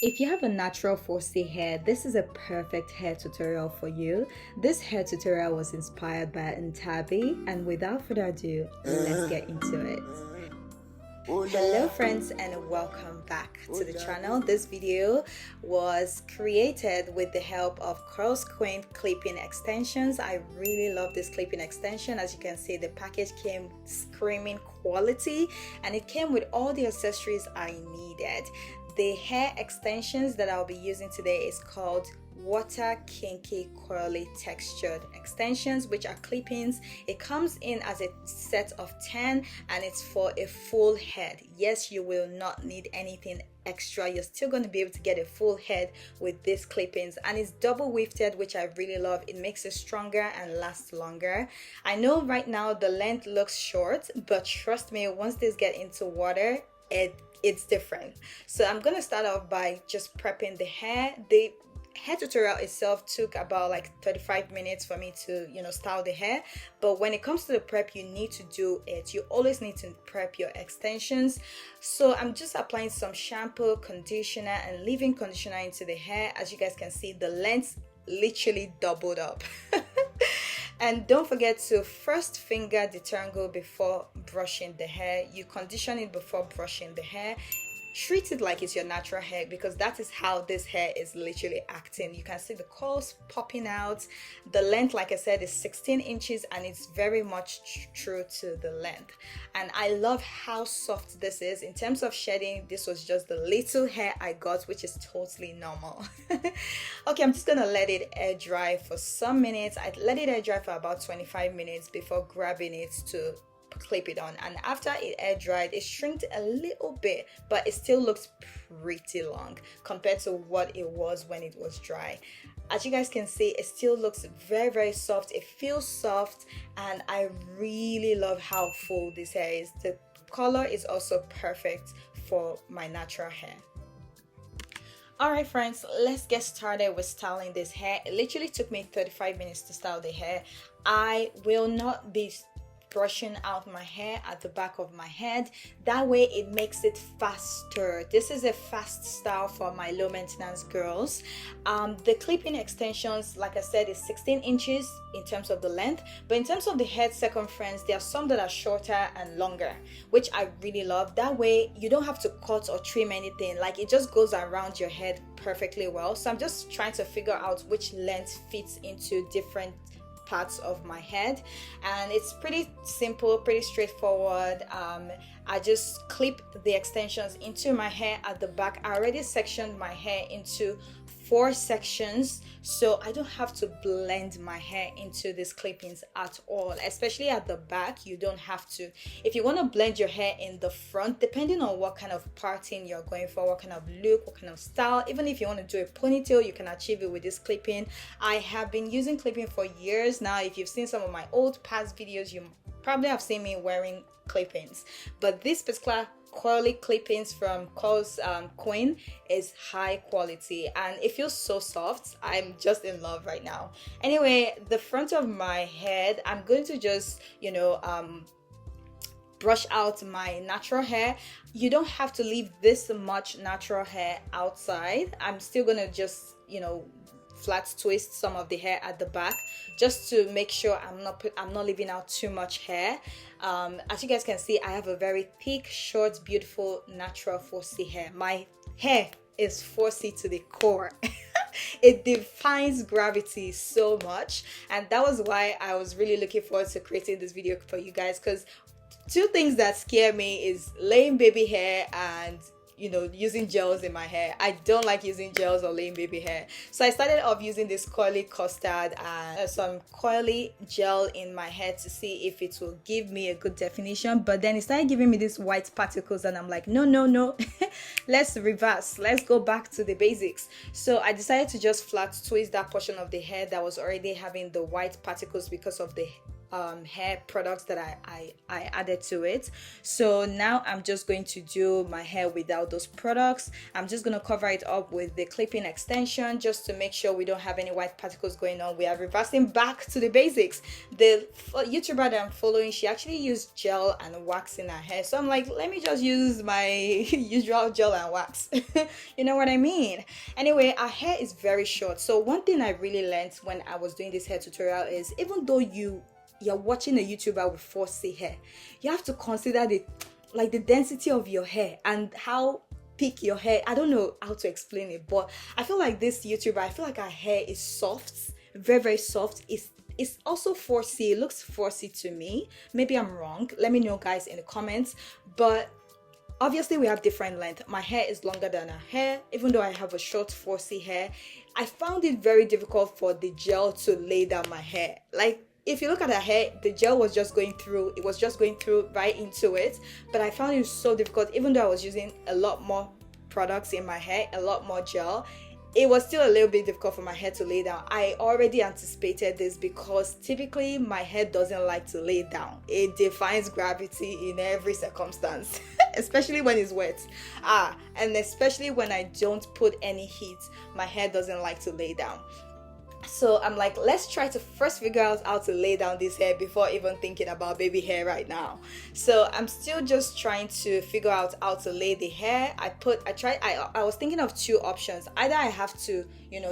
If you have a natural 4C hair, this is a perfect hair tutorial for you. This hair tutorial was inspired by Nthabi, and without further ado, let's get into it. Hello friends and welcome back to the channel. This video was created with the help of Curlsqueen clipping extensions. I really love this clipping extension. As you can see, the package came screaming quality and it came with all the accessories I needed. The hair extensions that I'll be using today is called Water Kinky Coily textured extensions, which are clippings. It comes in as a set of 10 and it's for a full head. Yes, you will not need anything extra. You're still going to be able to get a full head with these clippings, and it's double wefted, which I really love. It makes it stronger and last longer. I know right now the length looks short, but trust me, once these get into water, it's different. So I'm gonna start off by just prepping the hair. The hair tutorial itself took about like 35 minutes for me to style the hair, but when it comes to the prep, you need to do it. You always need to prep your extensions. So I'm just applying some shampoo, conditioner and leave-in conditioner into the hair. As you guys can see, the length literally doubled up. And don't forget to first finger detangle before brushing the hair. You condition it before brushing the hair. Treat it like it's your natural hair, because that is how this hair is literally acting. You can see the curls popping out. The length, like I said, is 16 inches and it's very much true to the length. And I love how soft this is. In terms of shedding, this was just the little hair I got, which is totally normal. Okay, I'm just gonna let it air dry for some minutes. I let it air dry for about 25 minutes before grabbing it to clip it on. And after it air dried, it shrinked a little bit, but it still looks pretty long compared to what it was when it was dry. As you guys can see, it still looks very soft. It feels soft and I really love how full this hair is. The color is also perfect for my natural hair. Alright friends, let's get started with styling this hair. It literally took me 35 minutes to style the hair. I will not be brushing out my hair at the back of my head. That way it makes it faster. This is a fast style for my low maintenance girls. The clipping extensions, like I said, is 16 inches in terms of the length, but in terms of the head circumference, there are some that are shorter and longer, which I really love. That way you don't have to cut or trim anything. Like, it just goes around your head perfectly well. So I'm just trying to figure out which length fits into different parts of my head, and it's pretty simple, pretty straightforward. I just clip the extensions into my hair at the back. I already sectioned my hair into 4 sections, so I don't have to blend my hair into these clippings at all, especially at the back. You don't have to. If you want to blend your hair in the front, depending on what kind of parting you're going for, what kind of look, what kind of style, even if you want to do a ponytail, you can achieve it with this clipping. I have been using clipping for years now. If you've seen some of my old past videos, you probably have seen me wearing clippings, but this particular coily clippings from Curlsqueen is high quality and it feels so soft. I'm just in love right now. Anyway, the front of my head, I'm going to just brush out my natural hair. You don't have to leave this much natural hair outside. I'm still gonna just flat twist some of the hair at the back just to make sure I'm not leaving out too much hair. As you guys can see, I have a very thick, short, beautiful, natural 4C hair. My hair is 4C to the core. It defines gravity so much, and that was why I was really looking forward to creating this video for you guys, because 2 things that scare me is laying baby hair and using gels in my hair. I don't like using gels or laying baby hair. So I started off using this coily custard and some coily gel in my hair to see if it will give me a good definition. But then it started giving me these white particles and I'm like, no. Let's reverse. Let's go back to the basics. So I decided to just flat twist that portion of the hair that was already having the white particles because of the hair products that I added to it. So now I'm just going to do my hair without those products. I'm just going to cover it up with the clipping extension just to make sure we don't have any white particles going on. We are reversing back to the basics. The YouTuber that I'm following, she actually used gel and wax in her hair, so I'm like, let me just use my usual gel and wax. You know what I mean? Anyway, our hair is very short. So one thing I really learned when I was doing this hair tutorial is, even though you're watching a YouTuber with 4C hair, you have to consider the density of your hair and how thick your hair. I don't know how to explain it, but I feel like this YouTuber, I feel like her hair is soft, very, very soft. It's also 4C. It looks 4C to me. Maybe I'm wrong. Let me know, guys, in the comments. But obviously we have different length. My hair is longer than her hair. Even though I have a short 4C hair, I found it very difficult for the gel to lay down my hair. Like, if you look at her hair, the gel was just going through. It was just going through right into it. But I found it so difficult, even though I was using a lot more products in my hair, a lot more gel. It was still a little bit difficult for my hair to lay down. I already anticipated this because typically my hair doesn't like to lay down. It defies gravity in every circumstance, especially when it's wet. And especially when I don't put any heat, my hair doesn't like to lay down. So I'm like, let's try to first figure out how to lay down this hair before even thinking about baby hair right now. So I'm still just trying to figure out how to lay the hair. I was thinking of two options. Either I have to,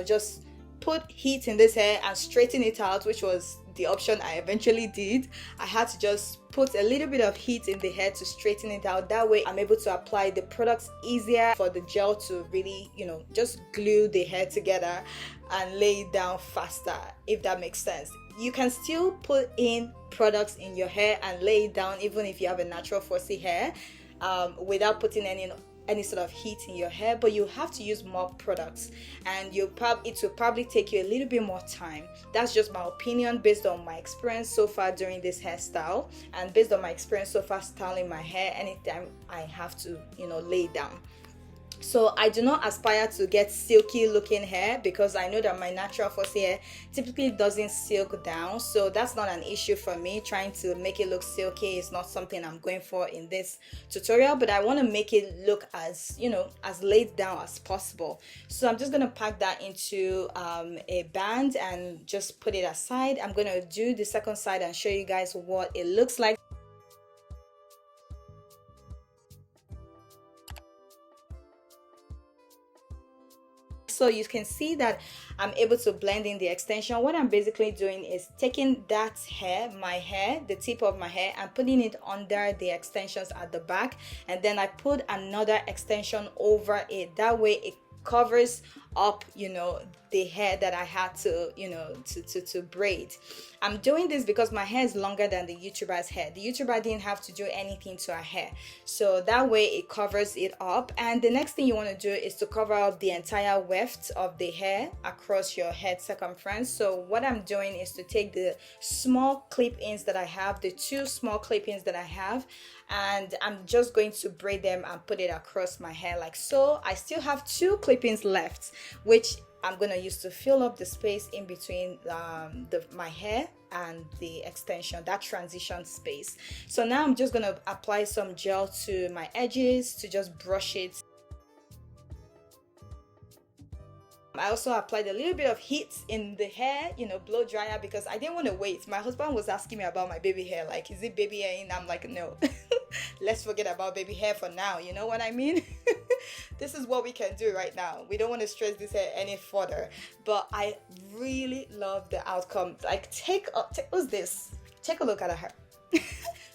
just put heat in this hair and straighten it out, which was the option I eventually did. I had to just put a little bit of heat in the hair to straighten it out. That way I'm able to apply the products easier for the gel to really, just glue the hair together and lay it down faster, if that makes sense. You can still put in products in your hair and lay it down even if you have a natural 4C hair, without putting any sort of heat in your hair, but you have to use more products, and it will probably take you a little bit more time. That's just my opinion based on my experience so far during this hairstyle, and based on my experience so far styling my hair anytime I have to lay down. So I do not aspire to get silky looking hair because I know that my natural 4C hair typically doesn't silk down, so that's not an issue for me. Trying to make it look silky is not something I'm going for in this tutorial, but I want to make it look as as laid down as possible. So I'm just going to pack that into a band and just put it aside. I'm going to do the second side and show you guys what it looks like. So you can see that I'm able to blend in the extension. What I'm basically doing is taking that hair, the tip of my hair, and putting it under the extensions at the back, and then I put another extension over it. That way it covers up the hair that I had to to braid. I'm doing this because my hair is longer than the YouTuber's hair. The YouTuber didn't have to do anything to her hair, so that way it covers it up. And the next thing you want to do is to cover up the entire weft of the hair across your head circumference. So what I'm doing is to take the small clip-ins that I have, the two small clip-ins that I have, and I'm just going to braid them and put it across my hair like so. I still have two clip-ins left, which I'm gonna use to fill up the space in between my hair and the extension, that transition space. So now I'm just gonna apply some gel to my edges to just brush it. I also applied a little bit of heat in the hair, blow dryer, because I didn't want to wait. My husband was asking me about my baby hair, like, is it baby hair? And I'm like, no, let's forget about baby hair for now. You know what I mean? This is what we can do right now. We don't want to stress this hair any further, but I really love the outcome. Like, who's this? Take a look at her.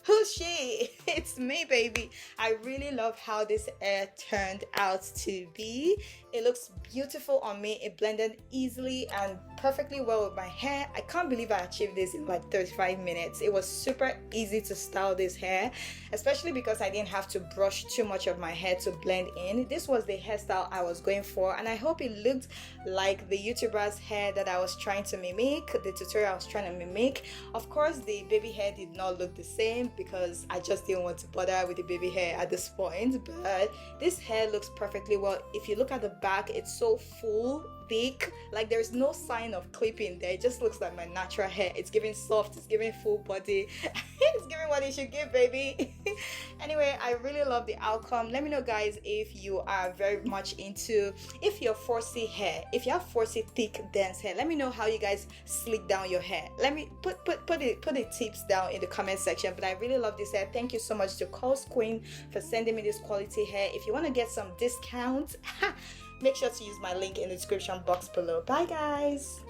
Who's she? It's me, baby. I really love how this hair turned out to be. It looks beautiful on me. It blended easily and perfectly well with my hair. I can't believe I achieved this in like 35 minutes. It was super easy to style this hair, especially because I didn't have to brush too much of my hair to blend in. This was the hairstyle I was going for, and I hope it looked like the YouTuber's hair that I was trying to mimic, the tutorial I was trying to mimic. Of course, the baby hair did not look the same because I just didn't want to bother with the baby hair at this point, but this hair looks perfectly well. If you look at the back, it's so full. thick, like there's no sign of clipping there. It just looks like my natural hair. It's giving soft, it's giving full body. It's giving what it should give, baby. Anyway, I really love the outcome. Let me know, guys, if you are very much into, if you're 4C hair, if you have 4C thick dense hair, let me know how you guys slick down your hair. Let me put the tips down in the comment section. But I really love this hair. Thank you so much to Curlsqueen for sending me this quality hair. If you want to get some discount, make sure to use my link in the description box below. Bye, guys.